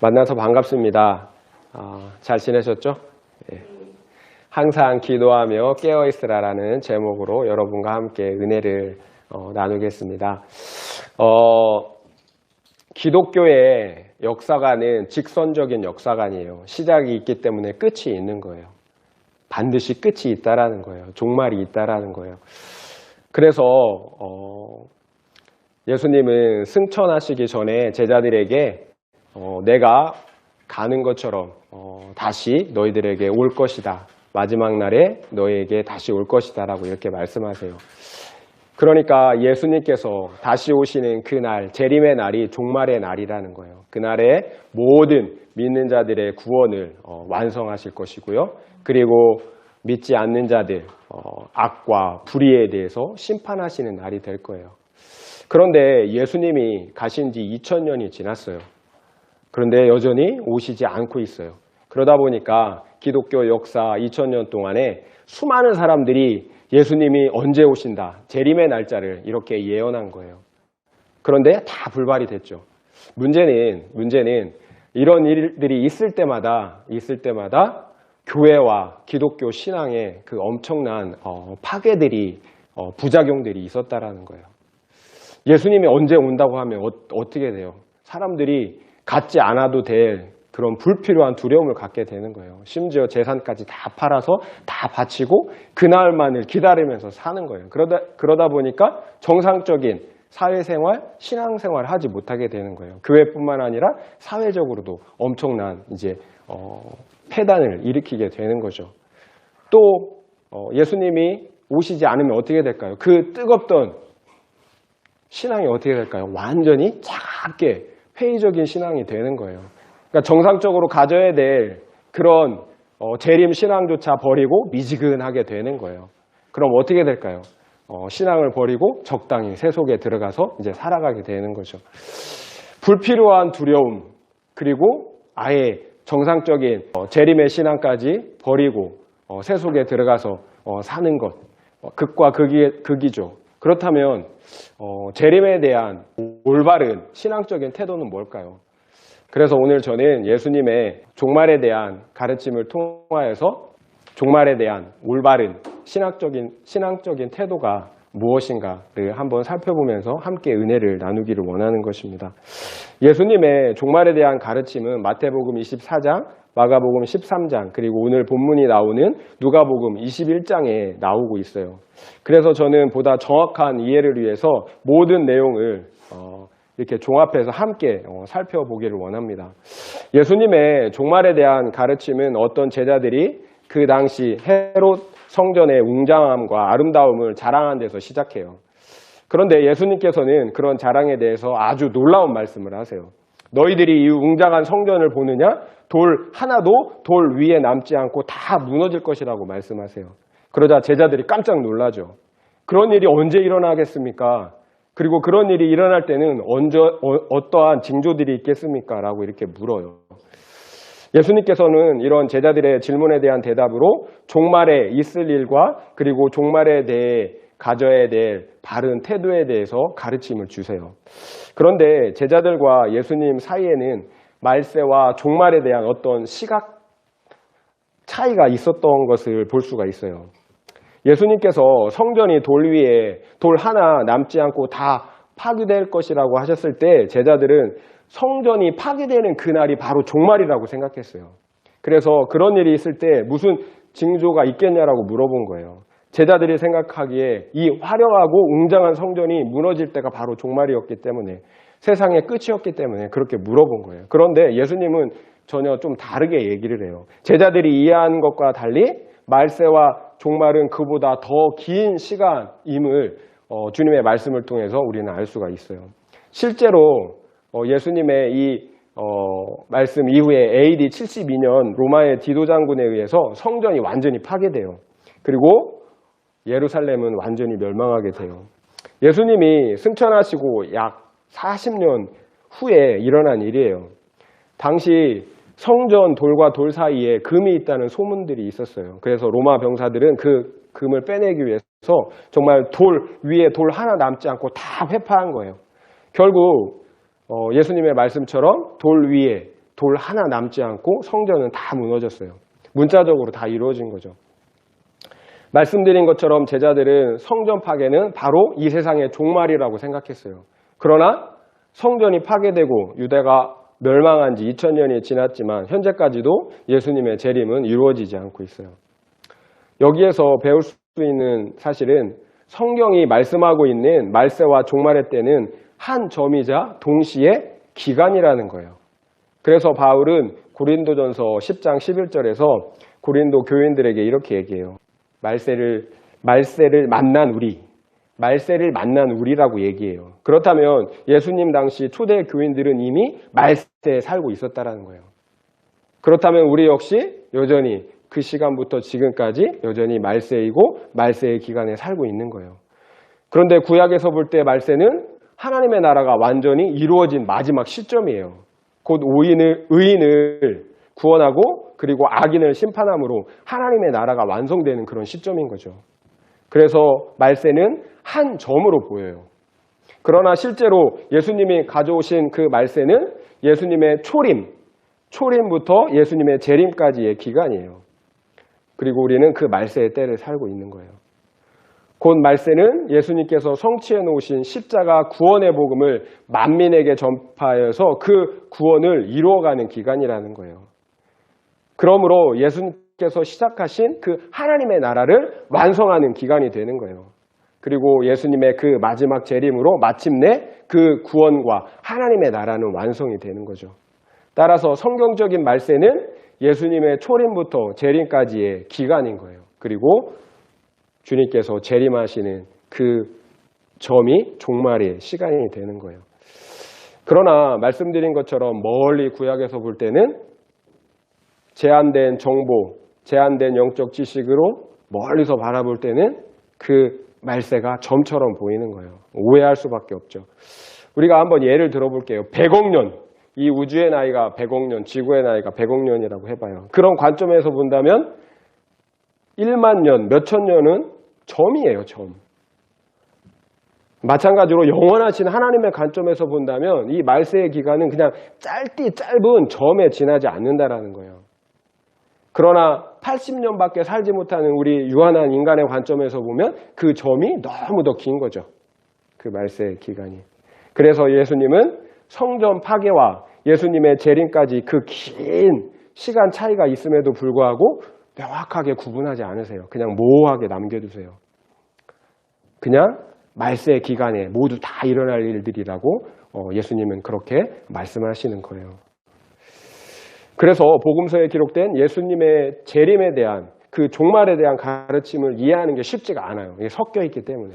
만나서 반갑습니다. 잘 지내셨죠? 예. 항상 기도하며 깨어있으라라는 제목으로 여러분과 함께 은혜를 나누겠습니다. 기독교의 역사관은 직선적인 역사관이에요. 시작이 있기 때문에 끝이 있는 거예요. 반드시 끝이 있다라는 거예요. 종말이 있다라는 거예요. 그래서 예수님은 승천하시기 전에 제자들에게 내가 가는 것처럼 다시 너희들에게 올 것이다. 마지막 날에 너희에게 다시 올 것이다 라고 이렇게 말씀하세요. 그러니까 예수님께서 다시 오시는 그날, 재림의 날이 종말의 날이라는 거예요. 그날에 모든 믿는 자들의 구원을 완성하실 것이고요. 그리고 믿지 않는 자들, 악과 불의에 대해서 심판하시는 날이 될 거예요. 그런데 예수님이 가신 지 2000년이 지났어요. 그런데 여전히 오시지 않고 있어요. 그러다 보니까 기독교 역사 2000년 동안에 수많은 사람들이 예수님이 언제 오신다, 재림의 날짜를 이렇게 예언한 거예요. 그런데 다 불발이 됐죠. 문제는 이런 일들이 있을 때마다 교회와 기독교 신앙에 그 엄청난 파괴들이 부작용들이 있었다라는 거예요. 예수님이 언제 온다고 하면 어떻게 돼요? 사람들이 갖지 않아도 될 그런 불필요한 두려움을 갖게 되는 거예요. 심지어 재산까지 다 팔아서 다 바치고 그날만을 기다리면서 사는 거예요. 그러다 보니까 정상적인 사회생활, 신앙생활을 하지 못하게 되는 거예요. 교회뿐만 아니라 사회적으로도 엄청난 이제 폐단을 일으키게 되는 거죠. 또 예수님이 오시지 않으면 어떻게 될까요? 그 뜨겁던 신앙이 어떻게 될까요? 완전히 작게 회의적인 신앙이 되는 거예요. 그러니까 정상적으로 가져야 될 그런 재림 신앙조차 버리고 미지근하게 되는 거예요. 그럼 어떻게 될까요? 신앙을 버리고 적당히 세속에 들어가서 이제 살아가게 되는 거죠. 불필요한 두려움, 그리고 아예 정상적인 재림의 신앙까지 버리고 세속에 들어가서 사는 것, 극과 극이죠. 그렇다면 재림에 대한 올바른 신앙적인 태도는 뭘까요? 그래서 오늘 저는 예수님의 종말에 대한 가르침을 통하여서 종말에 대한 올바른 신앙적인 태도가 무엇인가를 한번 살펴보면서 함께 은혜를 나누기를 원하는 것입니다. 예수님의 종말에 대한 가르침은 마태복음 24장, 마가복음 13장, 그리고 오늘 본문이 나오는 누가복음 21장에 나오고 있어요. 그래서 저는 보다 정확한 이해를 위해서 모든 내용을 이렇게 종합해서 함께 살펴보기를 원합니다. 예수님의 종말에 대한 가르침은 어떤 제자들이 그 당시 헤롯 성전의 웅장함과 아름다움을 자랑한 데서 시작해요. 그런데 예수님께서는 그런 자랑에 대해서 아주 놀라운 말씀을 하세요. 너희들이 이 웅장한 성전을 보느냐? 돌 하나도 돌 위에 남지 않고 다 무너질 것이라고 말씀하세요. 그러자 제자들이 깜짝 놀라죠. 그런 일이 언제 일어나겠습니까? 그리고 그런 일이 일어날 때는 어떠한 징조들이 있겠습니까? 라고 이렇게 물어요. 예수님께서는 이런 제자들의 질문에 대한 대답으로 종말에 있을 일과 그리고 종말에 대해 가져야 될 바른 태도에 대해서 가르침을 주세요. 그런데 제자들과 예수님 사이에는 말세와 종말에 대한 어떤 시각 차이가 있었던 것을 볼 수가 있어요. 예수님께서 성전이 돌 위에 돌 하나 남지 않고 다 파괴될 것이라고 하셨을 때 제자들은 성전이 파괴되는 그날이 바로 종말이라고 생각했어요. 그래서 그런 일이 있을 때 무슨 징조가 있겠냐라고 물어본 거예요. 제자들이 생각하기에 이 화려하고 웅장한 성전이 무너질 때가 바로 종말이었기 때문에, 세상의 끝이었기 때문에 그렇게 물어본 거예요. 그런데 예수님은 전혀 좀 다르게 얘기를 해요. 제자들이 이해한 것과 달리 말세와 종말은 그보다 더 긴 시간임을 주님의 말씀을 통해서 우리는 알 수가 있어요. 실제로 예수님의 이 말씀 이후에 AD 72년 로마의 디도 장군에 의해서 성전이 완전히 파괴돼요. 그리고 예루살렘은 완전히 멸망하게 돼요. 예수님이 승천하시고 약 40년 후에 일어난 일이에요. 당시 성전 돌과 돌 사이에 금이 있다는 소문들이 있었어요. 그래서 로마 병사들은 그 금을 빼내기 위해서 정말 돌 위에 돌 하나 남지 않고 다 회파한 거예요. 결국 예수님의 말씀처럼 돌 위에 돌 하나 남지 않고 성전은 다 무너졌어요. 문자적으로 다 이루어진 거죠. 말씀드린 것처럼 제자들은 성전 파괴는 바로 이 세상의 종말이라고 생각했어요. 그러나 성전이 파괴되고 유대가 멸망한 지 2000년이 지났지만 현재까지도 예수님의 재림은 이루어지지 않고 있어요. 여기에서 배울 수 있는 사실은 성경이 말씀하고 있는 말세와 종말의 때는 한 점이자 동시에 기간이라는 거예요. 그래서 바울은 고린도전서 10장 11절에서 고린도 교인들에게 이렇게 얘기해요. 말세를 만난 우리라고 얘기해요. 그렇다면 예수님 당시 초대 교인들은 이미 말세에 살고 있었다라는 거예요. 그렇다면 우리 역시 여전히 그 시간부터 지금까지 여전히 말세이고 말세의 기간에 살고 있는 거예요. 그런데 구약에서 볼 때 말세는 하나님의 나라가 완전히 이루어진 마지막 시점이에요. 곧 의인을 구원하고 그리고 악인을 심판함으로 하나님의 나라가 완성되는 그런 시점인 거죠. 그래서 말세는 한 점으로 보여요. 그러나 실제로 예수님이 가져오신 그 말세는 예수님의 초림부터 예수님의 재림까지의 기간이에요. 그리고 우리는 그 말세의 때를 살고 있는 거예요. 곧 말세는 예수님께서 성취해 놓으신 십자가 구원의 복음을 만민에게 전파하여서 그 구원을 이루어가는 기간이라는 거예요. 그러므로 예수님께서 시작하신 그 하나님의 나라를 완성하는 기간이 되는 거예요. 그리고 예수님의 그 마지막 재림으로 마침내 그 구원과 하나님의 나라는 완성이 되는 거죠. 따라서 성경적인 말세는 예수님의 초림부터 재림까지의 기간인 거예요. 그리고 주님께서 재림하시는 그 점이 종말의 시간이 되는 거예요. 그러나 말씀드린 것처럼 멀리 구약에서 볼 때는 제한된 정보, 제한된 영적 지식으로 멀리서 바라볼 때는 그 말세가 점처럼 보이는 거예요. 오해할 수밖에 없죠. 우리가 한번 예를 들어볼게요. 100억 년, 이 우주의 나이가 100억 년, 지구의 나이가 100억 년이라고 해봐요. 그런 관점에서 본다면 1만 년, 몇천 년은 점이에요, 점. 마찬가지로 영원하신 하나님의 관점에서 본다면 이 말세의 기간은 그냥 짧은 점에 지나지 않는다라는 거예요. 그러나 80년밖에 살지 못하는 우리 유한한 인간의 관점에서 보면 그 점이 너무 더 긴 거죠. 그 말세의 기간이. 그래서 예수님은 성전 파괴와 예수님의 재림까지 그 긴 시간 차이가 있음에도 불구하고 명확하게 구분하지 않으세요. 그냥 모호하게 남겨두세요. 그냥 말세의 기간에 모두 다 일어날 일들이라고 예수님은 그렇게 말씀하시는 거예요. 그래서 복음서에 기록된 예수님의 재림에 대한 그 종말에 대한 가르침을 이해하는 게 쉽지가 않아요. 이게 섞여 있기 때문에.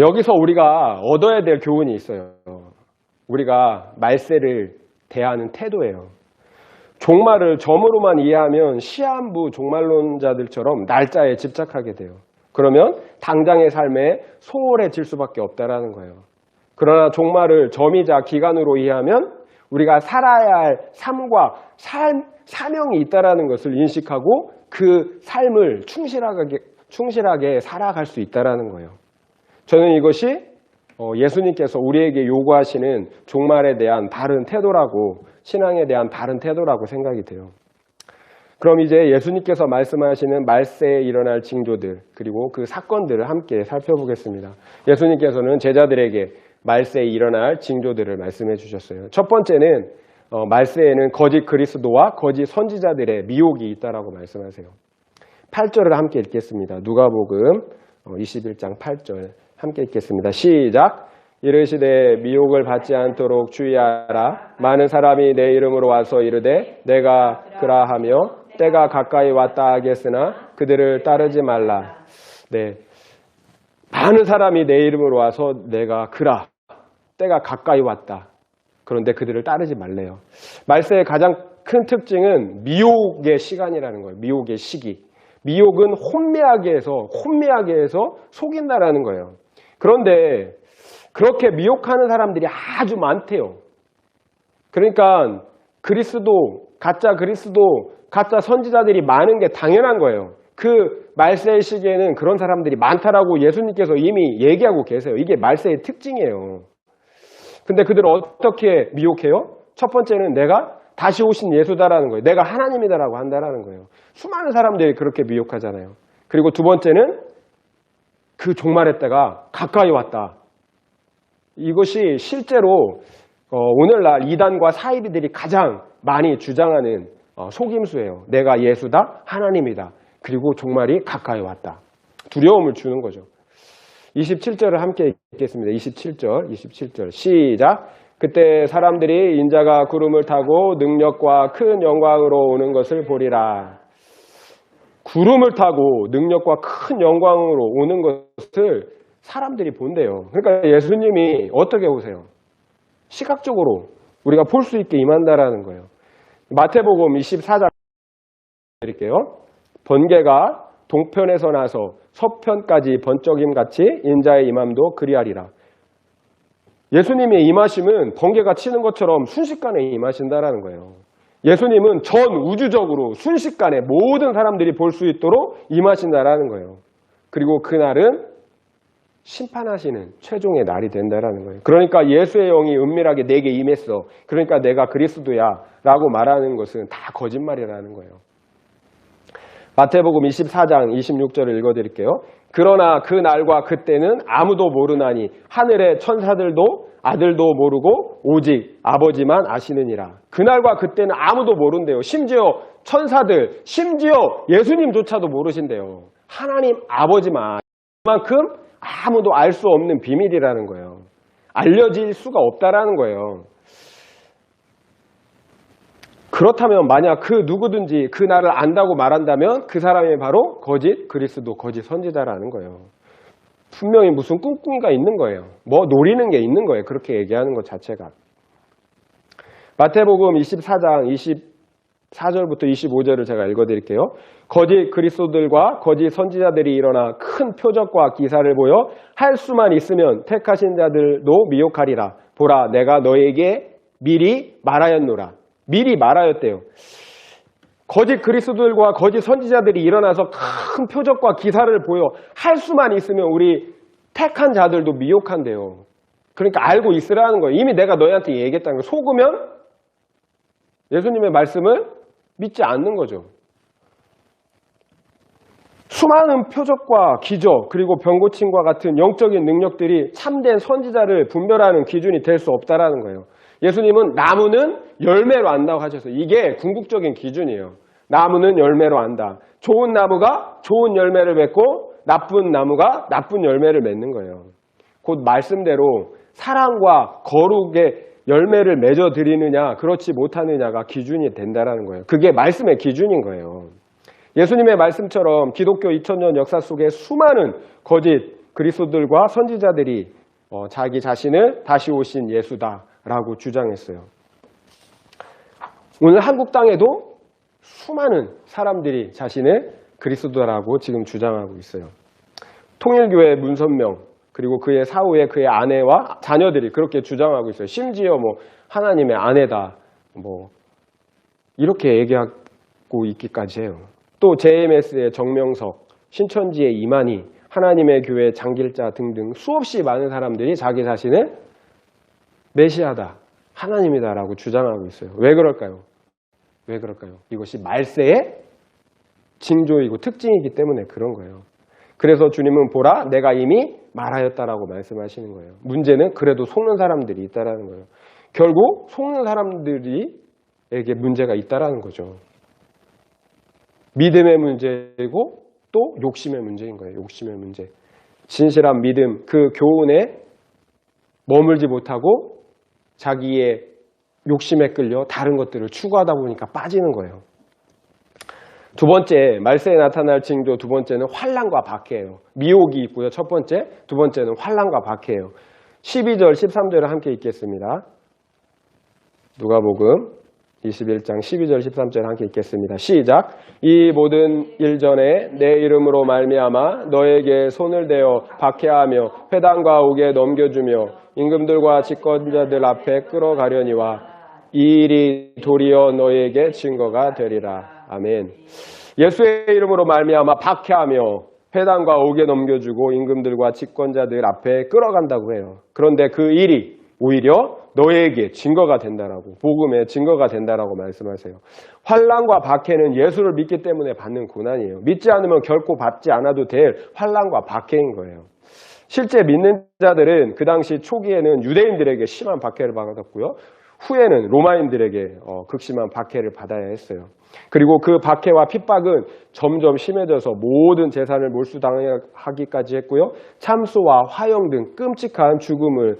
여기서 우리가 얻어야 될 교훈이 있어요. 우리가 말세를 대하는 태도예요. 종말을 점으로만 이해하면 시한부 종말론자들처럼 날짜에 집착하게 돼요. 그러면 당장의 삶에 소홀해질 수밖에 없다라는 거예요. 그러나 종말을 점이자 기간으로 이해하면 우리가 살아야 할 삶과 사명이 있다라는 것을 인식하고 그 삶을 충실하게 살아갈 수 있다라는 거예요. 저는 이것이 예수님께서 우리에게 요구하시는 종말에 대한 바른 태도라고, 신앙에 대한 바른 태도라고 생각이 돼요. 그럼 이제 예수님께서 말씀하시는 말세에 일어날 징조들, 그리고 그 사건들을 함께 살펴보겠습니다. 예수님께서는 제자들에게 말세에 일어날 징조들을 말씀해 주셨어요. 첫 번째는 말세에는 거짓 그리스도와 거짓 선지자들의 미혹이 있다라고 말씀하세요. 8절을 함께 읽겠습니다. 누가복음 21장 8절 함께 읽겠습니다. 시작. 이르시되 미혹을 받지 않도록 주의하라. 많은 사람이 내 이름으로 와서 이르되 내가 그라하며 때가 가까이 왔다 하겠으나 그들을 따르지 말라. 네, 많은 사람이 내 이름으로 와서 내가 그라, 때가 가까이 왔다. 그런데 그들을 따르지 말래요. 말세의 가장 큰 특징은 미혹의 시간이라는 거예요. 미혹의 시기. 미혹은 혼미하게 해서 속인다라는 거예요. 그런데 그렇게 미혹하는 사람들이 아주 많대요. 그러니까 가짜 그리스도, 가짜 선지자들이 많은 게 당연한 거예요. 그 말세의 시기에는 그런 사람들이 많다라고 예수님께서 이미 얘기하고 계세요. 이게 말세의 특징이에요. 근데 그들을 어떻게 미혹해요? 첫 번째는 내가 다시 오신 예수다라는 거예요. 내가 하나님이다라고 한다라는 거예요. 수많은 사람들이 그렇게 미혹하잖아요. 그리고 두 번째는 그 종말의 때가 가까이 왔다. 이것이 실제로 오늘날 이단과 사이비들이 가장 많이 주장하는 속임수예요. 내가 예수다, 하나님이다. 그리고 종말이 가까이 왔다. 두려움을 주는 거죠. 27절을 함께 읽겠습니다. 27절 시작. 그때 사람들이 인자가 구름을 타고 능력과 큰 영광으로 오는 것을 보리라. 구름을 타고 능력과 큰 영광으로 오는 것을 사람들이 본대요. 그러니까 예수님이 어떻게 오세요? 시각적으로 우리가 볼 수 있게 임한다라는 거예요. 마태복음 24장 드릴게요. 번개가 동편에서 나서 서편까지 번쩍임같이 인자의 임함도 그리하리라. 예수님의 임하심은 번개가 치는 것처럼 순식간에 임하신다라는 거예요. 예수님은 전 우주적으로 순식간에 모든 사람들이 볼 수 있도록 임하신다라는 거예요. 그리고 그날은 심판하시는 최종의 날이 된다라는 거예요. 그러니까 예수의 영이 은밀하게 내게 임했어. 그러니까 내가 그리스도야 라고 말하는 것은 다 거짓말이라는 거예요. 마태복음 24장 26절을 읽어드릴게요. 그러나 그 날과 그때는 아무도 모르나니 하늘의 천사들도 아들도 모르고 오직 아버지만 아시느니라. 그날과 그때는 아무도 모른대요. 심지어 천사들, 심지어 예수님조차도 모르신대요. 하나님 아버지만. 그만큼 아무도 알 수 없는 비밀이라는 거예요. 알려질 수가 없다라는 거예요. 그렇다면 만약 그 누구든지 그 날을 안다고 말한다면 그 사람이 바로 거짓 그리스도, 거짓 선지자라는 거예요. 분명히 무슨 꿍꿍이가 있는 거예요. 뭐 노리는 게 있는 거예요. 그렇게 얘기하는 것 자체가. 마태복음 24장 24절부터 25절을 제가 읽어드릴게요. 거짓 그리스도들과 거짓 선지자들이 일어나 큰 표적과 기사를 보여 할 수만 있으면 택하신 자들도 미혹하리라. 보라, 내가 너에게 미리 말하였노라. 미리 말하였대요. 거짓 그리스도들과 거짓 선지자들이 일어나서 큰 표적과 기사를 보여 할 수만 있으면 우리 택한 자들도 미혹한대요. 그러니까 알고 있으라는 거예요. 이미 내가 너희한테 얘기했다는 거예요. 속으면 예수님의 말씀을 믿지 않는 거죠. 수많은 표적과 기적 그리고 병고침과 같은 영적인 능력들이 참된 선지자를 분별하는 기준이 될 수 없다라는 거예요. 예수님은 나무는 열매로 안다고 하셔서 이게 궁극적인 기준이에요. 나무는 열매로 안다. 좋은 나무가 좋은 열매를 맺고 나쁜 나무가 나쁜 열매를 맺는 거예요. 곧 말씀대로 사랑과 거룩의 열매를 맺어드리느냐 그렇지 못하느냐가 기준이 된다는 거예요. 그게 말씀의 기준인 거예요. 예수님의 말씀처럼 기독교 2000년 역사 속에 수많은 거짓 그리스도들과 선지자들이 자기 자신을 다시 오신 예수다라고 주장했어요. 오늘 한국 땅에도 수많은 사람들이 자신을 그리스도라고 지금 주장하고 있어요. 통일교회 문선명 그리고 그의 사후에 그의 아내와 자녀들이 그렇게 주장하고 있어요. 심지어 뭐 하나님의 아내다 뭐 이렇게 얘기하고 있기까지 해요. 또 JMS의 정명석, 신천지의 이만희, 하나님의 교회 장길자 등등 수없이 많은 사람들이 자기 자신을 메시아다, 하나님이다라고 주장하고 있어요. 왜 그럴까요? 왜 그럴까요? 이것이 말세의 징조이고 특징이기 때문에 그런 거예요. 그래서 주님은 보라, 내가 이미 말하였다라고 말씀하시는 거예요. 문제는 그래도 속는 사람들이 있다라는 거예요. 결국 속는 사람들에게 문제가 있다라는 거죠. 믿음의 문제이고 또 욕심의 문제인 거예요. 욕심의 문제. 진실한 믿음, 그 교훈에 머물지 못하고 자기의 욕심에 끌려 다른 것들을 추구하다 보니까 빠지는 거예요. 두 번째, 말세에 나타날 징조 두 번째는 환난과 박해예요. 미혹이 있고요. 첫 번째, 두 번째는 환난과 박해예요. 12절, 13절을 함께 읽겠습니다. 누가복음 21장 12절 13절 함께 읽겠습니다. 시작. 이 모든 일 전에 내 이름으로 말미암아 너에게 손을 대어 박해하며 회당과 옥에 넘겨주며 임금들과 집권자들 앞에 끌어가려니와 이 일이 도리어 너에게 증거가 되리라. 아멘. 예수의 이름으로 말미암아 박해하며 회당과 옥에 넘겨주고 임금들과 집권자들 앞에 끌어간다고 해요. 그런데 그 일이 오히려 너에게 증거가 된다라고, 복음의 증거가 된다라고 말씀하세요. 환난과 박해는 예수를 믿기 때문에 받는 고난이에요. 믿지 않으면 결코 받지 않아도 될 환난과 박해인 거예요. 실제 믿는 자들은 그 당시 초기에는 유대인들에게 심한 박해를 받았고요. 후에는 로마인들에게 극심한 박해를 받아야 했어요. 그리고 그 박해와 핍박은 점점 심해져서 모든 재산을 몰수당하기까지 했고요. 참소와 화형 등 끔찍한 죽음을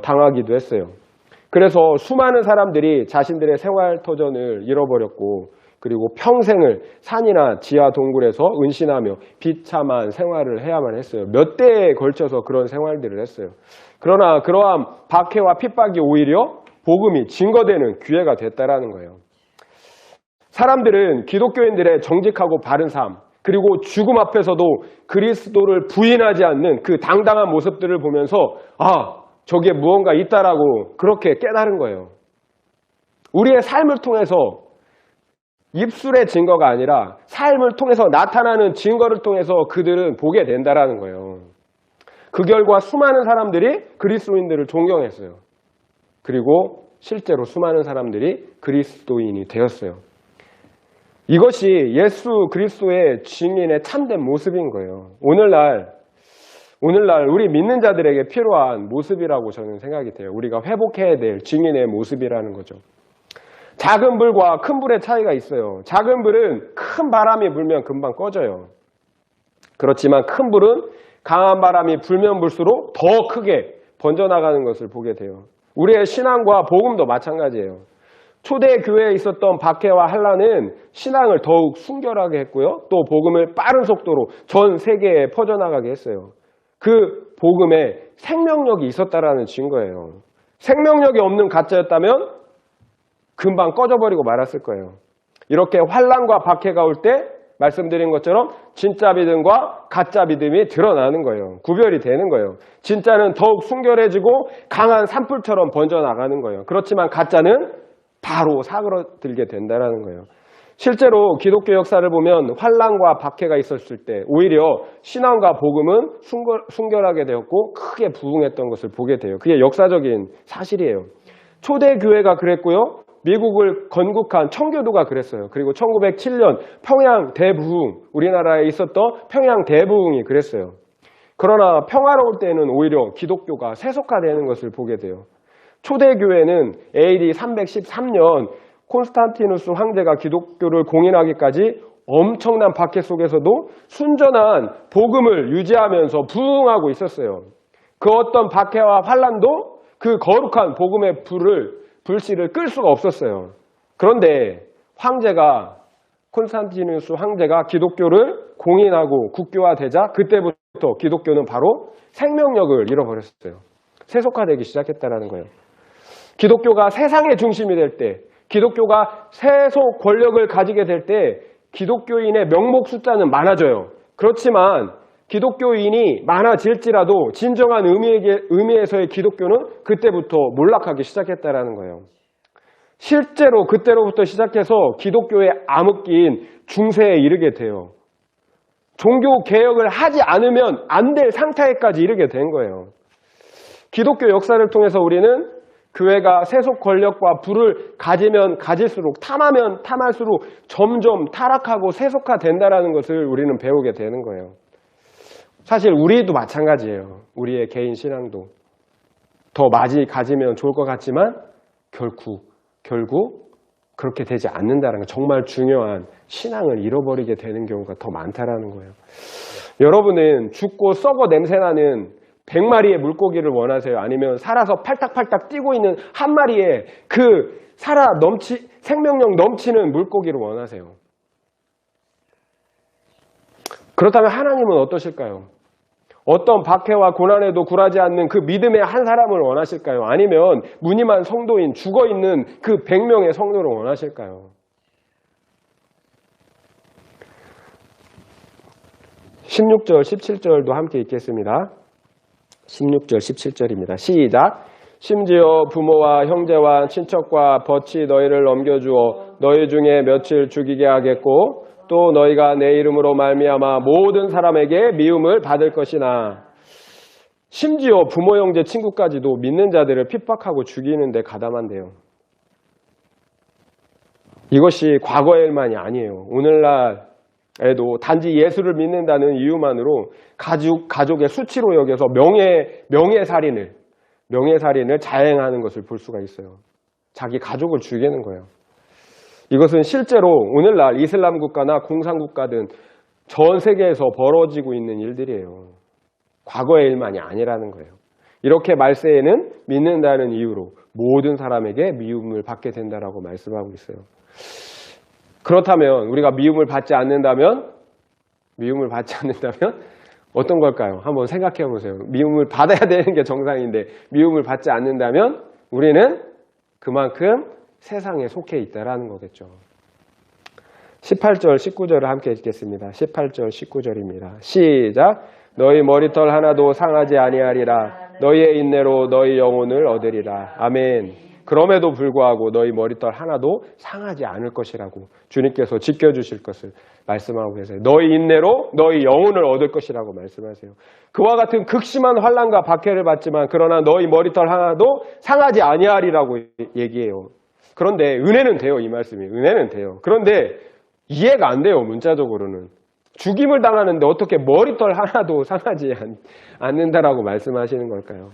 당하기도 했어요. 그래서 수많은 사람들이 자신들의 생활터전을 잃어버렸고, 그리고 평생을 산이나 지하 동굴에서 은신하며 비참한 생활을 해야만 했어요. 몇 대에 걸쳐서 그런 생활들을 했어요. 그러나 그러한 박해와 핍박이 오히려 복음이 증거되는 기회가 됐다라는 거예요. 사람들은 기독교인들의 정직하고 바른 삶, 그리고 죽음 앞에서도 그리스도를 부인하지 않는 그 당당한 모습들을 보면서 저기에 무언가 있다라고 그렇게 깨달은 거예요. 우리의 삶을 통해서 입술의 증거가 아니라 삶을 통해서 나타나는 증거를 통해서 그들은 보게 된다라는 거예요. 그 결과 수많은 사람들이 그리스도인들을 존경했어요. 그리고 실제로 수많은 사람들이 그리스도인이 되었어요. 이것이 예수 그리스도의 증인의 참된 모습인 거예요. 오늘날 우리 믿는 자들에게 필요한 모습이라고 저는 생각이 돼요. 우리가 회복해야 될 증인의 모습이라는 거죠. 작은 불과 큰 불의 차이가 있어요. 작은 불은 큰 바람이 불면 금방 꺼져요. 그렇지만 큰 불은 강한 바람이 불면 불수록 더 크게 번져나가는 것을 보게 돼요. 우리의 신앙과 복음도 마찬가지예요. 초대 교회에 있었던 박해와 환난은 신앙을 더욱 순결하게 했고요. 또 복음을 빠른 속도로 전 세계에 퍼져나가게 했어요. 그 복음에 생명력이 있었다라는 증거예요. 생명력이 없는 가짜였다면 금방 꺼져버리고 말았을 거예요. 이렇게 환난과 박해가 올 때 말씀드린 것처럼 진짜 믿음과 가짜 믿음이 드러나는 거예요. 구별이 되는 거예요. 진짜는 더욱 순결해지고 강한 산불처럼 번져나가는 거예요. 그렇지만 가짜는 바로 사그러들게 된다는 거예요. 실제로 기독교 역사를 보면 환난과 박해가 있었을 때 오히려 신앙과 복음은 순결하게 되었고 크게 부흥했던 것을 보게 돼요. 그게 역사적인 사실이에요. 초대 교회가 그랬고요. 미국을 건국한 청교도가 그랬어요. 그리고 1907년 평양 대부흥, 우리나라에 있었던 평양 대부흥이 그랬어요. 그러나 평화로울 때는 오히려 기독교가 세속화되는 것을 보게 돼요. 초대교회는 AD 313년 콘스탄티누스 황제가 기독교를 공인하기까지 엄청난 박해 속에서도 순전한 복음을 유지하면서 부흥하고 있었어요. 그 어떤 박해와 환난도 그 거룩한 복음의 불씨를 끌 수가 없었어요. 그런데 콘스탄티누스 황제가 기독교를 공인하고 국교화되자 그때부터 기독교는 바로 생명력을 잃어버렸어요. 세속화되기 시작했다는 거예요. 기독교가 세상의 중심이 될 때, 기독교가 세속 권력을 가지게 될 때 기독교인의 명목 숫자는 많아져요. 그렇지만 기독교인이 많아질지라도 진정한 의미에서의 기독교는 그때부터 몰락하기 시작했다는 거예요. 실제로 그때로부터 시작해서 기독교의 암흑기인 중세에 이르게 돼요. 종교 개혁을 하지 않으면 안 될 상태까지 이르게 된 거예요. 기독교 역사를 통해서 우리는 교회가 세속 권력과 부를 가지면 가질수록, 탐하면 탐할수록 점점 타락하고 세속화된다는 것을 우리는 배우게 되는 거예요. 사실 우리도 마찬가지예요. 우리의 개인 신앙도 더 많이 가지면 좋을 것 같지만 결국 그렇게 되지 않는다는 거, 정말 중요한 신앙을 잃어버리게 되는 경우가 더 많다라는 거예요. 여러분은 죽고 썩어 냄새나는 100마리의 물고기를 원하세요? 아니면 살아서 팔딱팔딱 뛰고 있는 한 마리의 그 생명력 넘치는 물고기를 원하세요? 그렇다면 하나님은 어떠실까요? 어떤 박해와 고난에도 굴하지 않는 그 믿음의 한 사람을 원하실까요? 아니면 무늬만 성도인 죽어있는 그 100명의 성도를 원하실까요? 16절, 17절도 함께 읽겠습니다. 16절, 17절입니다. 시작. 심지어 부모와 형제와 친척과 벗이 너희를 넘겨주어 너희 중에 며칠 죽이게 하겠고 또 너희가 내 이름으로 말미암아 모든 사람에게 미움을 받을 것이나. 심지어 부모, 형제, 친구까지도 믿는 자들을 핍박하고 죽이는 데 가담한대요. 이것이 과거의 일만이 아니에요. 오늘날에도 단지 예수를 믿는다는 이유만으로 가족의 수치로 여겨서 명예살인을 자행하는 것을 볼 수가 있어요. 자기 가족을 죽이는 거예요. 이것은 실제로 오늘날 이슬람 국가나 공산국가든 전 세계에서 벌어지고 있는 일들이에요. 과거의 일만이 아니라는 거예요. 이렇게 말세에는 믿는다는 이유로 모든 사람에게 미움을 받게 된다라고 말씀하고 있어요. 그렇다면 우리가 미움을 받지 않는다면 어떤 걸까요? 한번 생각해 보세요. 미움을 받아야 되는 게 정상인데 미움을 받지 않는다면 우리는 그만큼 세상에 속해 있다라는 거겠죠. 18절, 19절을 함께 읽겠습니다. 18절, 19절입니다. 시작! 너희 머리털 하나도 상하지 아니하리라. 너희의 인내로 너희 영혼을 얻으리라. 아멘. 그럼에도 불구하고 너희 머리털 하나도 상하지 않을 것이라고 주님께서 지켜주실 것을 말씀하고 계세요. 너희 인내로 너희 영혼을 얻을 것이라고 말씀하세요. 그와 같은 극심한 환난과 박해를 받지만 그러나 너희 머리털 하나도 상하지 아니하리라고 얘기해요. 그런데 은혜는 돼요. 이 말씀이. 은혜는 돼요. 그런데 이해가 안 돼요. 문자적으로는. 죽임을 당하는데 어떻게 머리털 하나도 상하지 않는다라고 말씀하시는 걸까요?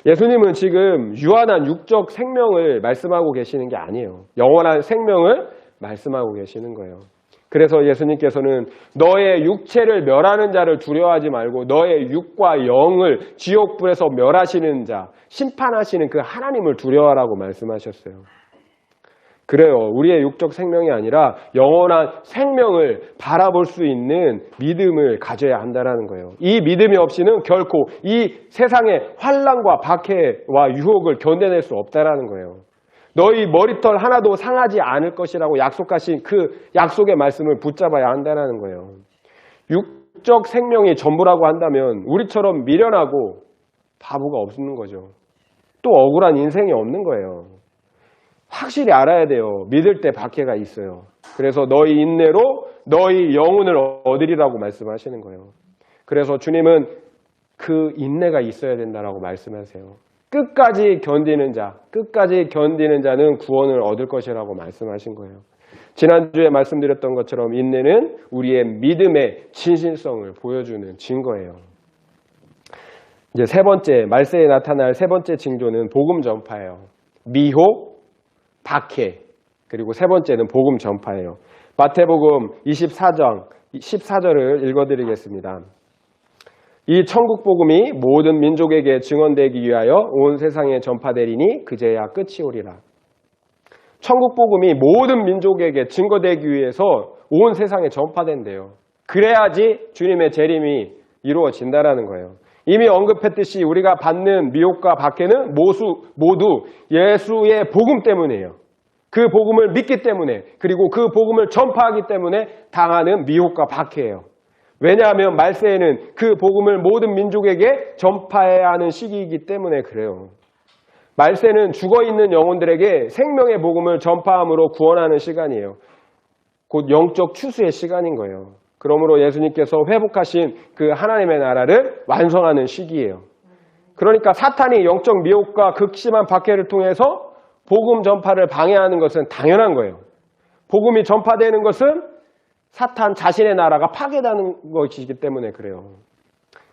예수님은 지금 유한한 육적 생명을 말씀하고 계시는 게 아니에요. 영원한 생명을 말씀하고 계시는 거예요. 그래서 예수님께서는 너의 육체를 멸하는 자를 두려워하지 말고 너의 육과 영을 지옥불에서 멸하시는 자, 심판하시는 그 하나님을 두려워하라고 말씀하셨어요. 그래요. 우리의 육적 생명이 아니라 영원한 생명을 바라볼 수 있는 믿음을 가져야 한다는 거예요. 이 믿음이 없이는 결코 이 세상의 환난과 박해와 유혹을 견뎌낼 수 없다는 거예요. 너희 머리털 하나도 상하지 않을 것이라고 약속하신 그 약속의 말씀을 붙잡아야 한다는 거예요. 육적 생명이 전부라고 한다면 우리처럼 미련하고 바보가 없는 거죠. 또 억울한 인생이 없는 거예요. 확실히 알아야 돼요. 믿을 때 박해가 있어요. 그래서 너희 인내로 너희 영혼을 얻으리라고 말씀하시는 거예요. 그래서 주님은 그 인내가 있어야 된다라고 말씀하세요. 끝까지 견디는 자는 구원을 얻을 것이라고 말씀하신 거예요. 지난주에 말씀드렸던 것처럼 인내는 우리의 믿음의 진실성을 보여주는 증거예요. 이제 세 번째, 말세에 나타날 세 번째 징조는 복음 전파예요. 미혹, 박해, 그리고 세 번째는 복음 전파예요. 마태복음 24장 14절을 읽어드리겠습니다. 이 천국 복음이 모든 민족에게 증언되기 위하여 온 세상에 전파되리니 그제야 끝이 오리라. 천국 복음이 모든 민족에게 증거되기 위해서 온 세상에 전파된대요. 그래야지 주님의 재림이 이루어진다라는 거예요. 이미 언급했듯이 우리가 받는 미혹과 박해는 모두 예수의 복음 때문이에요. 그 복음을 믿기 때문에, 그리고 그 복음을 전파하기 때문에 당하는 미혹과 박해예요. 왜냐하면 말세에는 그 복음을 모든 민족에게 전파해야 하는 시기이기 때문에 그래요. 말세는 죽어있는 영혼들에게 생명의 복음을 전파함으로 구원하는 시간이에요. 곧 영적 추수의 시간인 거예요. 그러므로 예수님께서 회복하신 그 하나님의 나라를 완성하는 시기예요. 그러니까 사탄이 영적 미혹과 극심한 박해를 통해서 복음 전파를 방해하는 것은 당연한 거예요. 복음이 전파되는 것은 사탄 자신의 나라가 파괴되는 것이기 때문에 그래요.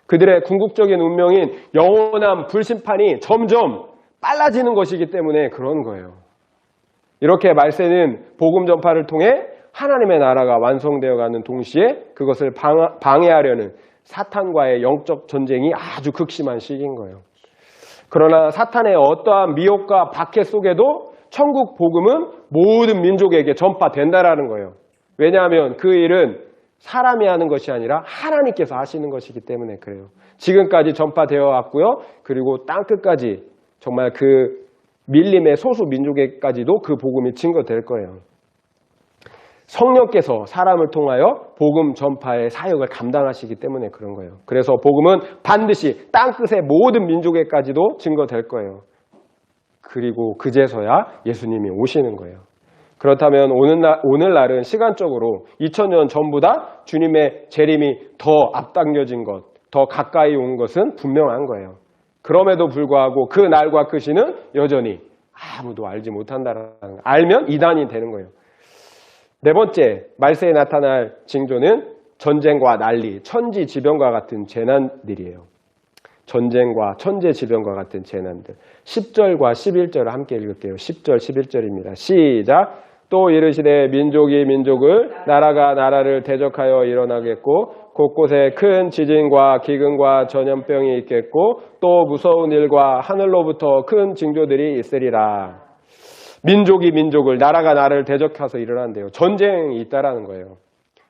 그들의 궁극적인 운명인 영원한 불심판이 점점 빨라지는 것이기 때문에 그런 거예요. 이렇게 말세는 복음 전파를 통해 하나님의 나라가 완성되어가는 동시에 그것을 방해하려는 사탄과의 영적 전쟁이 아주 극심한 시기인 거예요. 그러나 사탄의 어떠한 미혹과 박해 속에도 천국 복음은 모든 민족에게 전파된다라는 거예요. 왜냐하면 그 일은 사람이 하는 것이 아니라 하나님께서 하시는 것이기 때문에 그래요. 지금까지 전파되어 왔고요. 그리고 땅끝까지 정말 그 밀림의 소수 민족에까지도 그 복음이 증거될 거예요. 성령께서 사람을 통하여 복음 전파의 사역을 감당하시기 때문에 그런 거예요. 그래서 복음은 반드시 땅끝의 모든 민족에까지도 증거될 거예요. 그리고 그제서야 예수님이 오시는 거예요. 그렇다면 오늘날은 시간적으로 2000년 전보다 주님의 재림이 더 앞당겨진 것, 더 가까이 온 것은 분명한 거예요. 그럼에도 불구하고 그 날과 그 시는 여전히 아무도 알지 못한다라는 거. 알면 이단이 되는 거예요. 네 번째, 말세에 나타날 징조는 전쟁과 난리, 천지지변과 같은 재난들이에요. 전쟁과 천재지변과 같은 재난들. 10절과 11절을 함께 읽을게요. 10절, 11절입니다. 시작! 또 이르시되 민족이 민족을, 나라가 나라를 대적하여 일어나겠고 곳곳에 큰 지진과 기근과 전염병이 있겠고 또 무서운 일과 하늘로부터 큰 징조들이 있으리라. 민족이 민족을, 나라가 나라를 대적해서 일어난대요. 전쟁이 있다라는 거예요.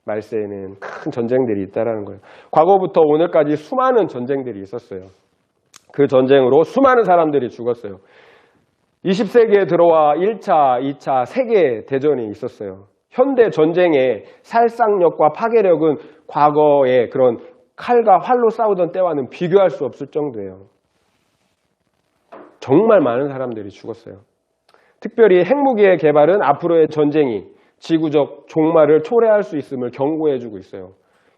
말세에는 큰 전쟁들이 있다라는 거예요. 과거부터 오늘까지 수많은 전쟁들이 있었어요. 그 전쟁으로 수많은 사람들이 죽었어요. 20세기에 들어와 1차, 2차 세계 대전이 있었어요. 현대 전쟁의 살상력과 파괴력은 과거의 그런 칼과 활로 싸우던 때와는 비교할 수 없을 정도예요. 정말 많은 사람들이 죽었어요. 특별히 핵무기의 개발은 앞으로의 전쟁이 지구적 종말을 초래할 수 있음을 경고해주고 있어요.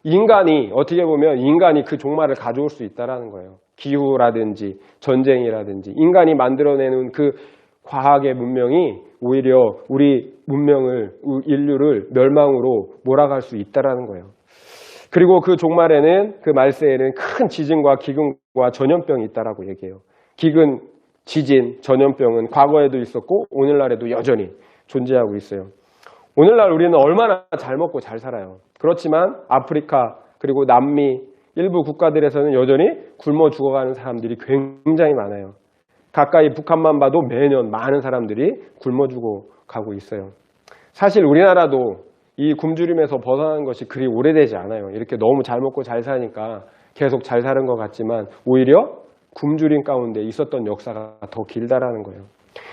인간이 어떻게 보면 인간이 그 종말을 가져올 수 있다는 거예요. 기후라든지 전쟁이라든지 인간이 만들어내는 그 과학의 문명이 오히려 우리 문명을, 인류를 멸망으로 몰아갈 수 있다는 거예요. 그리고 그 종말에는, 그 말세에는 큰 지진과 기근과 전염병이 있다라고 얘기해요. 기근, 지진, 전염병은 과거에도 있었고 오늘날에도 여전히 존재하고 있어요. 오늘날 우리는 얼마나 잘 먹고 잘 살아요. 그렇지만 아프리카 그리고 남미 일부 국가들에서는 여전히 굶어 죽어가는 사람들이 굉장히 많아요. 가까이 북한만 봐도 매년 많은 사람들이 굶어 죽어가고 있어요. 사실 우리나라도 이 굶주림에서 벗어나는 것이 그리 오래되지 않아요. 이렇게 너무 잘 먹고 잘 사니까 계속 잘 사는 것 같지만 오히려 굶주림 가운데 있었던 역사가 더 길다라는 거예요.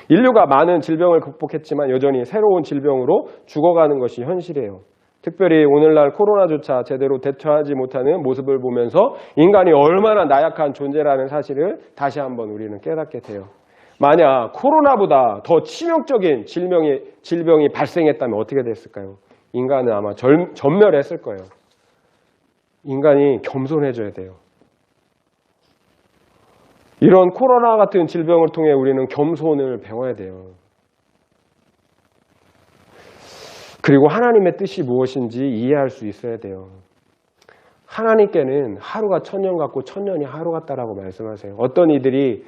인류가 많은 질병을 극복했지만 여전히 새로운 질병으로 죽어가는 것이 현실이에요. 특별히 오늘날 코로나조차 제대로 대처하지 못하는 모습을 보면서 인간이 얼마나 나약한 존재라는 사실을 다시 한번 우리는 깨닫게 돼요. 만약 코로나보다 더 치명적인 질병이 발생했다면 어떻게 됐을까요? 인간은 아마 전멸했을 거예요. 인간이 겸손해져야 돼요. 이런 코로나 같은 질병을 통해 우리는 겸손을 배워야 돼요. 그리고 하나님의 뜻이 무엇인지 이해할 수 있어야 돼요. 하나님께는 하루가 천년 같고 천년이 하루 같다라고 말씀하세요. 어떤 이들이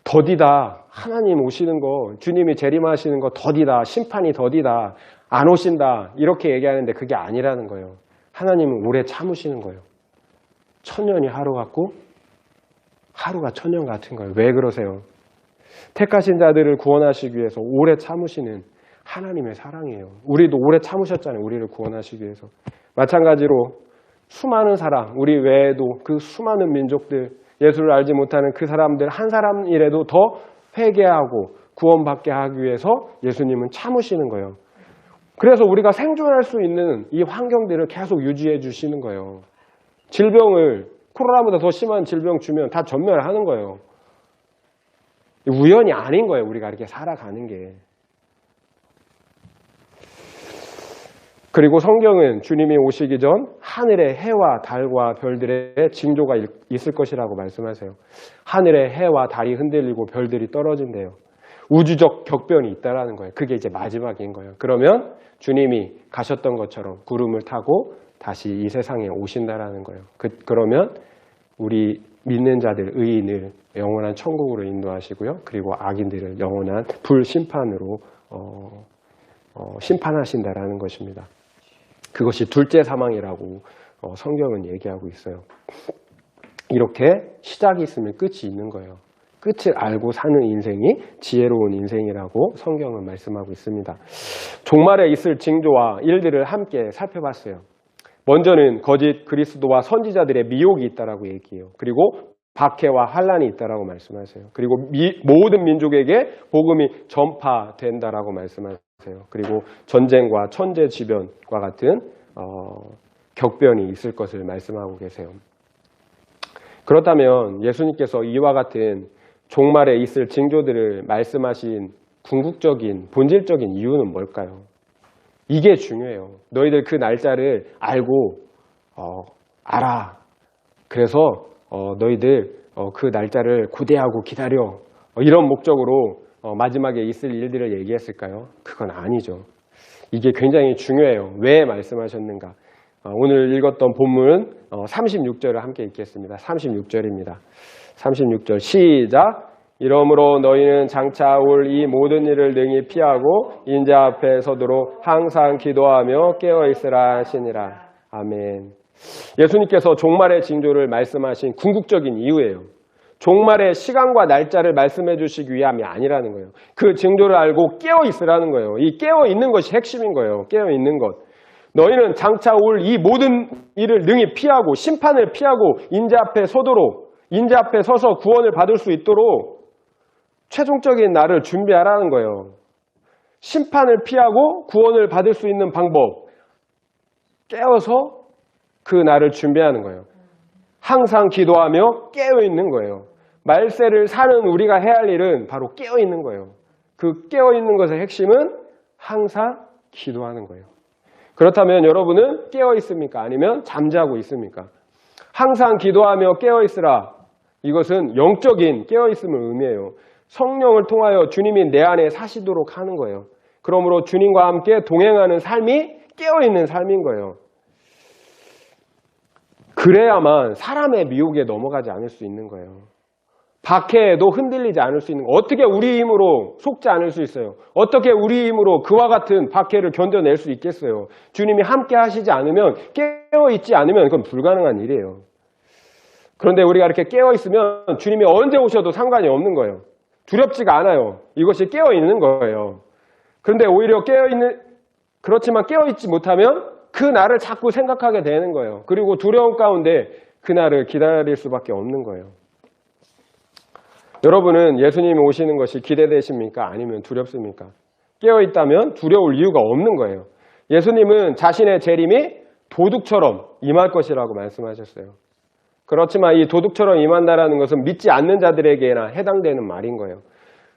더디다, 하나님 오시는 거, 주님이 재림하시는 거 더디다, 심판이 더디다, 안 오신다 이렇게 얘기하는데 그게 아니라는 거예요. 하나님은 오래 참으시는 거예요. 천년이 하루 같고 하루가 천년 같은 거예요. 왜 그러세요? 택하신 자들을 구원하시기 위해서 오래 참으시는 하나님의 사랑이에요. 우리도 오래 참으셨잖아요. 우리를 구원하시기 위해서. 마찬가지로 수많은 사람, 우리 외에도 그 수많은 민족들, 예수를 알지 못하는 그 사람들 한 사람이라도 더 회개하고 구원받게 하기 위해서 예수님은 참으시는 거예요. 그래서 우리가 생존할 수 있는 이 환경들을 계속 유지해 주시는 거예요. 질병을, 코로나보다 더 심한 질병 주면 다 전멸하는 거예요. 우연이 아닌 거예요. 우리가 이렇게 살아가는 게. 그리고 성경은 주님이 오시기 전 하늘의 해와 달과 별들의 징조가 있을 것이라고 말씀하세요. 하늘의 해와 달이 흔들리고 별들이 떨어진대요. 우주적 격변이 있다라는 거예요. 그게 이제 마지막인 거예요. 그러면 주님이 가셨던 것처럼 구름을 타고 다시 이 세상에 오신다라는 거예요. 그러면 우리 믿는 자들, 의인을 영원한 천국으로 인도하시고요. 그리고 악인들을 영원한 불심판으로 심판하신다라는 것입니다. 그것이 둘째 사망이라고 성경은 얘기하고 있어요. 이렇게 시작이 있으면 끝이 있는 거예요. 끝을 알고 사는 인생이 지혜로운 인생이라고 성경은 말씀하고 있습니다. 종말에 있을 징조와 일들을 함께 살펴봤어요. 먼저는 거짓 그리스도와 선지자들의 미혹이 있다라고 얘기해요. 그리고 박해와 환란이 있다라고 말씀하세요. 그리고 모든 민족에게 복음이 전파된다라고 말씀하세요. 그리고 전쟁과 천재지변과 같은 격변이 있을 것을 말씀하고 계세요. 그렇다면 예수님께서 이와 같은 종말에 있을 징조들을 말씀하신 궁극적인 본질적인 이유는 뭘까요? 이게 중요해요. 너희들 그 날짜를 알고 알아. 그래서 너희들 그 날짜를 고대하고 기다려. 이런 목적으로 마지막에 있을 일들을 얘기했을까요? 그건 아니죠. 이게 굉장히 중요해요. 왜 말씀하셨는가? 오늘 읽었던 본문 36절을 함께 읽겠습니다. 36절입니다. 36절 시작! 이러므로 너희는 장차 올 이 모든 일을 능히 피하고 인자 앞에 서도록 항상 기도하며 깨어있으라 하시니라. 아멘. 예수님께서 종말의 징조를 말씀하신 궁극적인 이유예요. 종말의 시간과 날짜를 말씀해 주시기 위함이 아니라는 거예요. 그 징조를 알고 깨어있으라는 거예요. 이 깨어있는 것이 핵심인 거예요. 깨어있는 것. 너희는 장차 올 이 모든 일을 능히 피하고 심판을 피하고 인자 앞에 서도록, 인자 앞에 서서 구원을 받을 수 있도록 최종적인 날을 준비하라는 거예요. 심판을 피하고 구원을 받을 수 있는 방법, 깨어서 그 날을 준비하는 거예요. 항상 기도하며 깨어있는 거예요. 말세를 사는 우리가 해야 할 일은 바로 깨어있는 거예요. 그 깨어있는 것의 핵심은 항상 기도하는 거예요. 그렇다면 여러분은 깨어있습니까? 아니면 잠자고 있습니까? 항상 기도하며 깨어있으라. 이것은 영적인 깨어있음을 의미해요. 성령을 통하여 주님이 내 안에 사시도록 하는 거예요. 그러므로 주님과 함께 동행하는 삶이 깨어있는 삶인 거예요. 그래야만 사람의 미혹에 넘어가지 않을 수 있는 거예요. 박해에도 흔들리지 않을 수 있는 거예요. 어떻게 우리 힘으로 속지 않을 수 있어요? 어떻게 우리 힘으로 그와 같은 박해를 견뎌낼 수 있겠어요? 주님이 함께 하시지 않으면, 깨어있지 않으면 그건 불가능한 일이에요. 그런데 우리가 이렇게 깨어있으면 주님이 언제 오셔도 상관이 없는 거예요. 두렵지가 않아요. 이것이 깨어있는 거예요. 그런데 오히려 그렇지만 깨어있지 못하면 그 날을 자꾸 생각하게 되는 거예요. 그리고 두려움 가운데 그 날을 기다릴 수밖에 없는 거예요. 여러분은 예수님이 오시는 것이 기대되십니까? 아니면 두렵습니까? 깨어있다면 두려울 이유가 없는 거예요. 예수님은 자신의 재림이 도둑처럼 임할 것이라고 말씀하셨어요. 그렇지만 이 도둑처럼 임한다라는 것은 믿지 않는 자들에게나 해당되는 말인 거예요.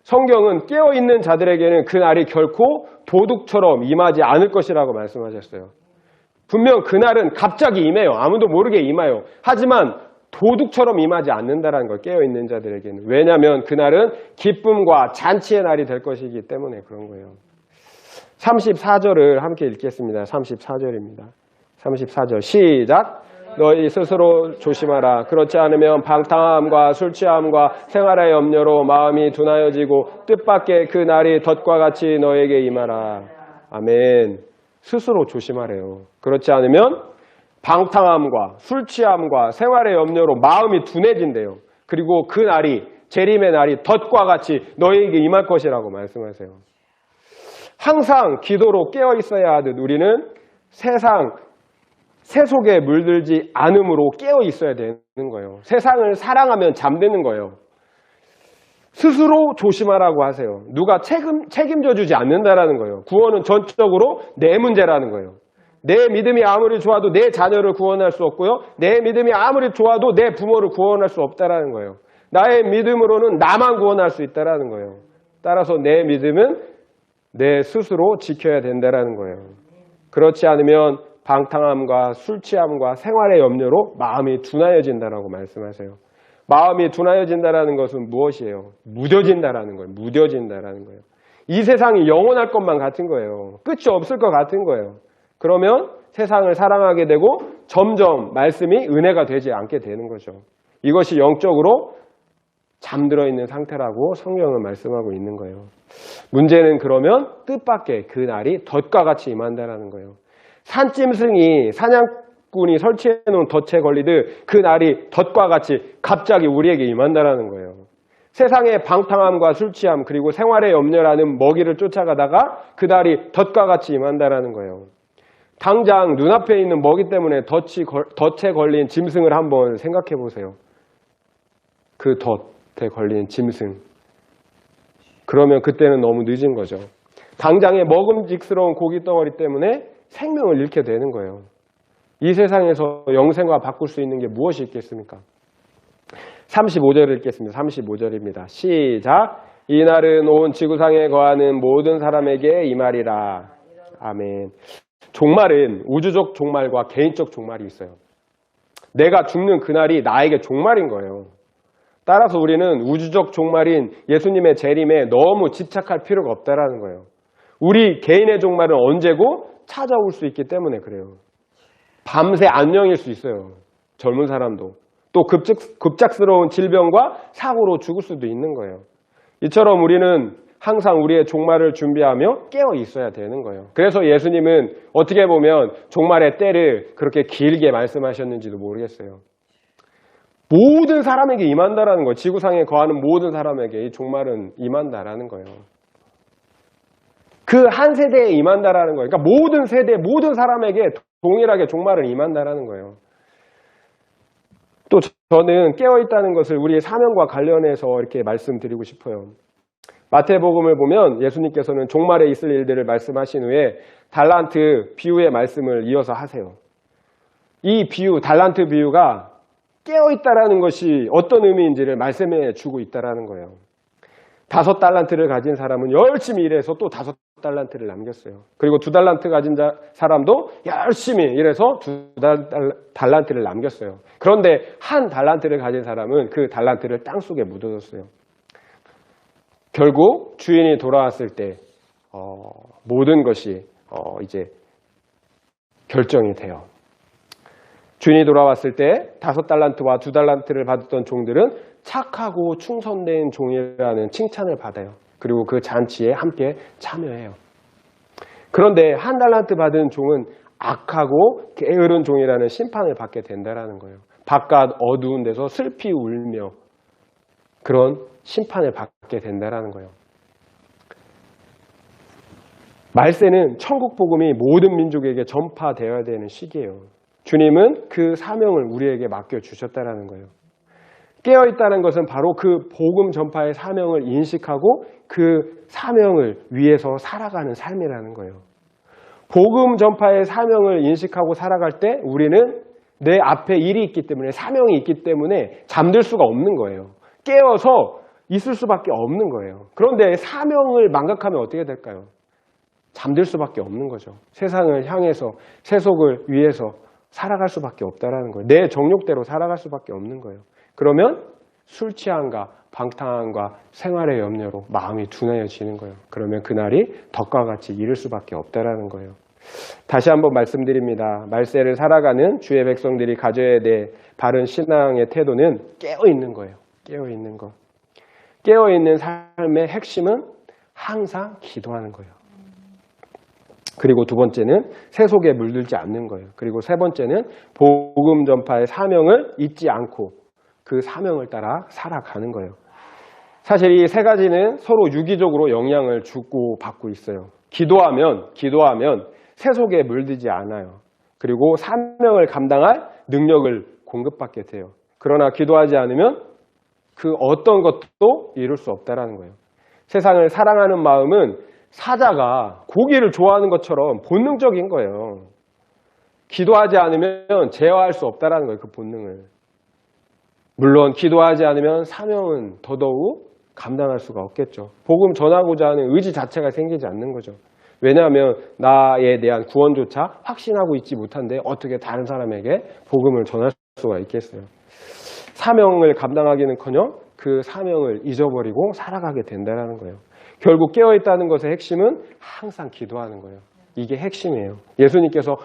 성경은 깨어있는 자들에게는 그 날이 결코 도둑처럼 임하지 않을 것이라고 말씀하셨어요. 분명 그날은 갑자기 임해요. 아무도 모르게 임해요. 하지만 도둑처럼 임하지 않는다는 걸 깨어있는 자들에게는. 왜냐하면 그날은 기쁨과 잔치의 날이 될 것이기 때문에 그런 거예요. 34절을 함께 읽겠습니다. 34절입니다. 34절 시작! 너희 스스로 조심하라. 그렇지 않으면 방탕함과 술 취함과 생활의 염려로 마음이 둔하여지고 뜻밖의 그 날이 덫과 같이 너에게 임하라. 아멘. 스스로 조심하래요. 그렇지 않으면 방탕함과 술 취함과 생활의 염려로 마음이 둔해진대요. 그리고 그 날이, 재림의 날이 덫과 같이 너에게 임할 것이라고 말씀하세요. 항상 기도로 깨어 있어야 하듯 우리는 세속에 물들지 않음으로 깨어 있어야 되는 거예요. 세상을 사랑하면 잠드는 거예요. 스스로 조심하라고 하세요. 누가 책임져 주지 않는다라는 거예요. 구원은 전적으로 내 문제라는 거예요. 내 믿음이 아무리 좋아도 내 자녀를 구원할 수 없고요. 내 믿음이 아무리 좋아도 내 부모를 구원할 수 없다라는 거예요. 나의 믿음으로는 나만 구원할 수 있다라는 거예요. 따라서 내 믿음은 내 스스로 지켜야 된다라는 거예요. 그렇지 않으면 방탕함과 술 취함과 생활의 염려로 마음이 둔하여진다라고 말씀하세요. 마음이 둔하여진다라는 것은 무엇이에요? 무뎌진다라는 거예요. 무뎌진다라는 거예요. 이 세상이 영원할 것만 같은 거예요. 끝이 없을 것 같은 거예요. 그러면 세상을 사랑하게 되고 점점 말씀이 은혜가 되지 않게 되는 거죠. 이것이 영적으로 잠들어 있는 상태라고 성경은 말씀하고 있는 거예요. 문제는 그러면 뜻밖의 그 날이 덫과 같이 임한다라는 거예요. 산짐승이 사냥꾼이 설치해 놓은 덫에 걸리듯 그 날이 덫과 같이 갑자기 우리에게 임한다라는 거예요. 세상의 방탕함과 술 취함 그리고 생활의 염려라는 먹이를 쫓아가다가 그 날이 덫과 같이 임한다라는 거예요. 당장 눈앞에 있는 먹이 때문에 덫에 걸린 짐승을 한번 생각해 보세요. 그 덫에 걸린 짐승. 그러면 그때는 너무 늦은 거죠. 당장의 먹음직스러운 고깃덩어리 때문에 생명을 잃게 되는 거예요. 이 세상에서 영생과 바꿀 수 있는 게 무엇이 있겠습니까? 35절을 읽겠습니다. 35절입니다. 시작! 이날은 온 지구상에 거하는 모든 사람에게 임하리라. 아멘. 종말은 우주적 종말과 개인적 종말이 있어요. 내가 죽는 그날이 나에게 종말인 거예요. 따라서 우리는 우주적 종말인 예수님의 재림에 너무 집착할 필요가 없다라는 거예요. 우리 개인의 종말은 언제고 찾아올 수 있기 때문에 그래요. 밤새 안녕일 수 있어요. 젊은 사람도. 또 급작스러운 질병과 사고로 죽을 수도 있는 거예요. 이처럼 우리는 항상 우리의 종말을 준비하며 깨어 있어야 되는 거예요. 그래서 예수님은 어떻게 보면 종말의 때를 그렇게 길게 말씀하셨는지도 모르겠어요. 모든 사람에게 임한다라는 거예요. 지구상에 거하는 모든 사람에게 이 종말은 임한다라는 거예요. 그 한 세대에 임한다라는 거예요. 그러니까 모든 세대, 모든 사람에게 동일하게 종말은 임한다라는 거예요. 또 저는 깨어있다는 것을 우리의 사명과 관련해서 이렇게 말씀드리고 싶어요. 마태복음을 보면 예수님께서는 종말에 있을 일들을 말씀하신 후에 달란트 비유의 말씀을 이어서 하세요. 이 비유, 달란트 비유가 깨어있다라는 것이 어떤 의미인지를 말씀해 주고 있다라는 거예요. 5달란트를 가진 사람은 열심히 일해서 또 5달란트를 남겼어요. 그리고 2달란트 가진 사람도 열심히 일해서 2달란트를 남겼어요. 그런데 1달란트를 가진 사람은 그 달란트를 땅속에 묻어뒀어요. 결국 주인이 돌아왔을 때 모든 것이 이제 결정이 돼요. 주인이 돌아왔을 때 5달란트와 2달란트를 받았던 종들은 착하고 충성된 종이라는 칭찬을 받아요. 그리고 그 잔치에 함께 참여해요. 그런데 1달란트 받은 종은 악하고 게으른 종이라는 심판을 받게 된다는 거예요. 바깥 어두운 데서 슬피 울며 그런 심판을 받게 된다는 거예요. 말세는 천국 복음이 모든 민족에게 전파되어야 되는 시기예요. 주님은 그 사명을 우리에게 맡겨주셨다는 거예요. 깨어있다는 것은 바로 그 복음 전파의 사명을 인식하고 그 사명을 위해서 살아가는 삶이라는 거예요. 복음 전파의 사명을 인식하고 살아갈 때 우리는 내 앞에 일이 있기 때문에, 사명이 있기 때문에 잠들 수가 없는 거예요. 깨어서 있을 수밖에 없는 거예요. 그런데 사명을 망각하면 어떻게 될까요? 잠들 수밖에 없는 거죠. 세상을 향해서, 세속을 위해서 살아갈 수밖에 없다는 거예요. 내 정욕대로 살아갈 수밖에 없는 거예요. 그러면 술 취함과 방탕함과 생활의 염려로 마음이 둔해져지는 거예요. 그러면 그날이 덕과 같이 이를 수밖에 없다는 거예요. 다시 한번 말씀드립니다. 말세를 살아가는 주의 백성들이 가져야 될 바른 신앙의 태도는 깨어있는 거예요. 깨어있는 것. 깨어있는 삶의 핵심은 항상 기도하는 거예요. 그리고 두 번째는 세속에 물들지 않는 거예요. 그리고 세 번째는 복음 전파의 사명을 잊지 않고 그 사명을 따라 살아가는 거예요. 사실 이 세 가지는 서로 유기적으로 영향을 주고 받고 있어요. 기도하면 세속에 물들지 않아요. 그리고 사명을 감당할 능력을 공급받게 돼요. 그러나 기도하지 않으면 그 어떤 것도 이룰 수 없다는 거예요. 세상을 사랑하는 마음은 사자가 고기를 좋아하는 것처럼 본능적인 거예요. 기도하지 않으면 제어할 수 없다는 거예요. 그 본능을. 물론 기도하지 않으면 사명은 더더욱 감당할 수가 없겠죠. 복음 전하고자 하는 의지 자체가 생기지 않는 거죠. 왜냐하면 나에 대한 구원조차 확신하고 있지 못한데 어떻게 다른 사람에게 복음을 전할 수가 있겠어요. 사명을 감당하기는커녕 그 사명을 잊어버리고 살아가게 된다는 거예요. 결국 깨어있다는 것의 핵심은 항상 기도하는 거예요. 이게 핵심이에요. 예수님께서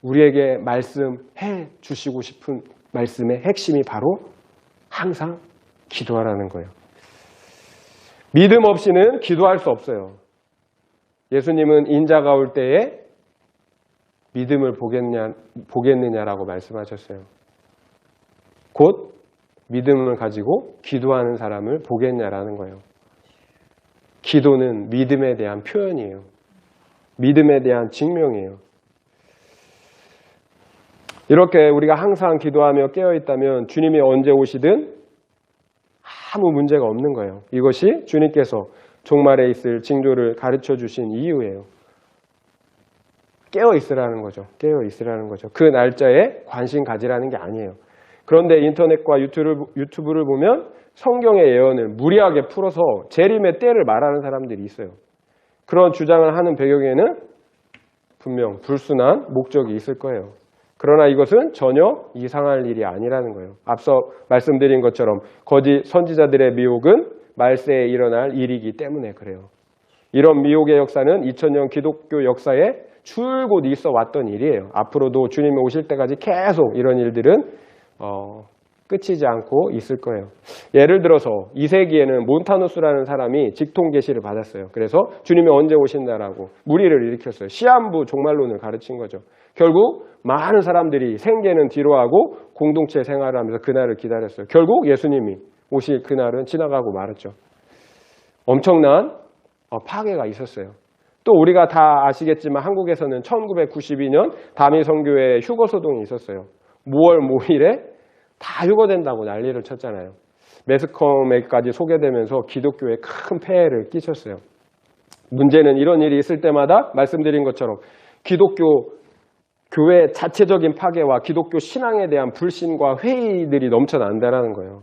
우리에게 말씀해 주시고 싶은 말씀의 핵심이 바로 항상 기도하라는 거예요. 믿음 없이는 기도할 수 없어요. 예수님은 인자가 올 때에 믿음을 보겠느냐라고 말씀하셨어요. 곧 믿음을 가지고 기도하는 사람을 보겠냐라는 거예요. 기도는 믿음에 대한 표현이에요. 믿음에 대한 증명이에요. 이렇게 우리가 항상 기도하며 깨어있다면 주님이 언제 오시든 아무 문제가 없는 거예요. 이것이 주님께서 종말에 있을 징조를 가르쳐 주신 이유예요. 깨어있으라는 거죠. 깨어있으라는 거죠. 그 날짜에 관심 가지라는 게 아니에요. 그런데 인터넷과 유튜브를 보면 성경의 예언을 무리하게 풀어서 재림의 때를 말하는 사람들이 있어요. 그런 주장을 하는 배경에는 분명 불순한 목적이 있을 거예요. 그러나 이것은 전혀 이상할 일이 아니라는 거예요. 앞서 말씀드린 것처럼 거짓 선지자들의 미혹은 말세에 일어날 일이기 때문에 그래요. 이런 미혹의 역사는 2000년 기독교 역사에 줄곧 있어 왔던 일이에요. 앞으로도 주님이 오실 때까지 계속 이런 일들은 끝이지 않고 있을 거예요. 예를 들어서 2세기에는 몬타누스라는 사람이 직통 계시를 받았어요. 그래서 주님이 언제 오신다라고 무리를 일으켰어요. 시한부 종말론을 가르친 거죠. 결국 많은 사람들이 생계는 뒤로하고 공동체 생활을 하면서 그날을 기다렸어요. 결국 예수님이 오실 그날은 지나가고 말았죠. 엄청난 파괴가 있었어요. 또 우리가 다 아시겠지만 한국에서는 1992년 다미성교회 휴거소동이 있었어요. 5월 5일에 다 휴거된다고 난리를 쳤잖아요. 매스컴에까지 소개되면서 기독교에 큰 폐해를 끼쳤어요. 문제는 이런 일이 있을 때마다 말씀드린 것처럼 기독교 교회 자체적인 파괴와 기독교 신앙에 대한 불신과 회의들이 넘쳐난다는 거예요.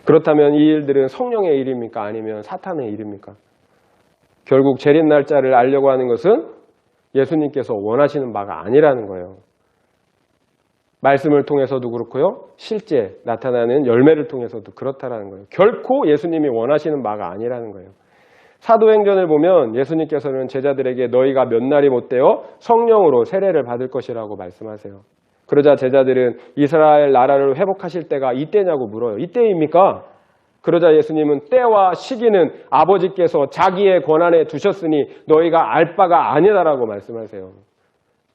그렇다면 이 일들은 성령의 일입니까? 아니면 사탄의 일입니까? 결국 재림 날짜를 알려고 하는 것은 예수님께서 원하시는 바가 아니라는 거예요. 말씀을 통해서도 그렇고요. 실제 나타나는 열매를 통해서도 그렇다라는 거예요. 결코 예수님이 원하시는 바가 아니라는 거예요. 사도행전을 보면 예수님께서는 제자들에게 너희가 몇 날이 못되어 성령으로 세례를 받을 것이라고 말씀하세요. 그러자 제자들은 이스라엘 나라를 회복하실 때가 이때냐고 물어요. 이때입니까? 그러자 예수님은 때와 시기는 아버지께서 자기의 권한에 두셨으니 너희가 알 바가 아니다라고 말씀하세요.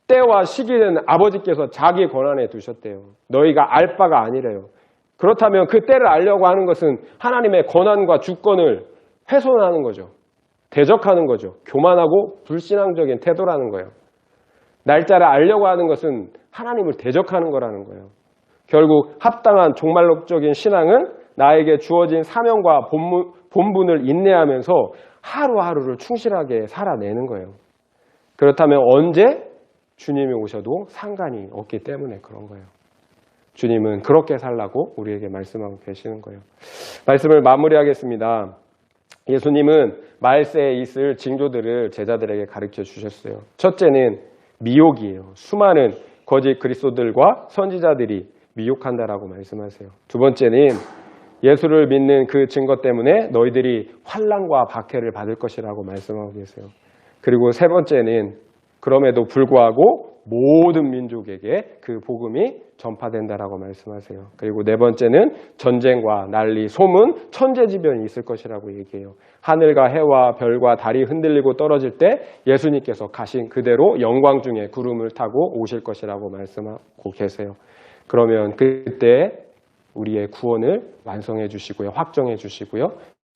때와 시기는 아버지께서 자기 권한에 두셨대요. 너희가 알 바가 아니래요. 그렇다면 그 때를 알려고 하는 것은 하나님의 권한과 주권을 훼손하는 거죠. 대적하는 거죠. 교만하고 불신앙적인 태도라는 거예요. 날짜를 알려고 하는 것은 하나님을 대적하는 거라는 거예요. 결국 합당한 종말론적인 신앙은 나에게 주어진 사명과 본분을 인내하면서 하루하루를 충실하게 살아내는 거예요. 그렇다면 언제 주님이 오셔도 상관이 없기 때문에 그런 거예요. 주님은 그렇게 살라고 우리에게 말씀하고 계시는 거예요. 말씀을 마무리하겠습니다. 예수님은 말세에 있을 징조들을 제자들에게 가르쳐 주셨어요. 첫째는 미혹이에요. 수많은 거짓 그리스도들과 선지자들이 미혹한다라고 말씀하세요. 두 번째는 예수를 믿는 그 증거 때문에 너희들이 환난과 박해를 받을 것이라고 말씀하고 계세요. 그리고 세 번째는 그럼에도 불구하고 모든 민족에게 그 복음이 전파된다라고 말씀하세요. 그리고 네 번째는 전쟁과 난리, 소문, 천재지변이 있을 것이라고 얘기해요. 하늘과 해와 별과 달이 흔들리고 떨어질 때 예수님께서 가신 그대로 영광 중에 구름을 타고 오실 것이라고 말씀하고 계세요. 그러면 그때 우리의 구원을 완성해 주시고요. 확정해 주시고요.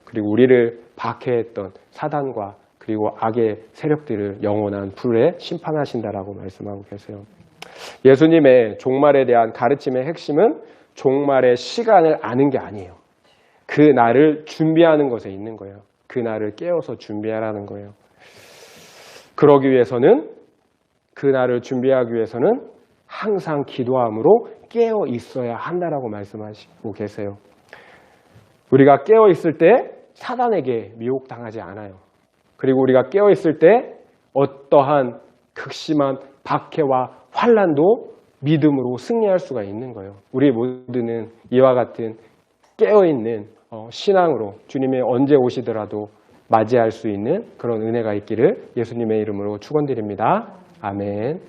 그리고 우리를 박해했던 사단과 그리고 악의 세력들을 영원한 불에 심판하신다라고 말씀하고 계세요. 예수님의 종말에 대한 가르침의 핵심은 종말의 시간을 아는 게 아니에요. 그 날을 준비하는 것에 있는 거예요. 그 날을 깨워서 준비하라는 거예요. 그러기 위해서는 그 날을 준비하기 위해서는 항상 기도함으로 깨어 있어야 한다라고 말씀하시고 계세요. 우리가 깨어 있을 때 사단에게 미혹당하지 않아요. 그리고 우리가 깨어 있을 때 어떠한 극심한 박해와 환난도 믿음으로 승리할 수가 있는 거예요. 우리 모두는 이와 같은 깨어있는 신앙으로 주님이 언제 오시더라도 맞이할 수 있는 그런 은혜가 있기를 예수님의 이름으로 축원드립니다. 아멘.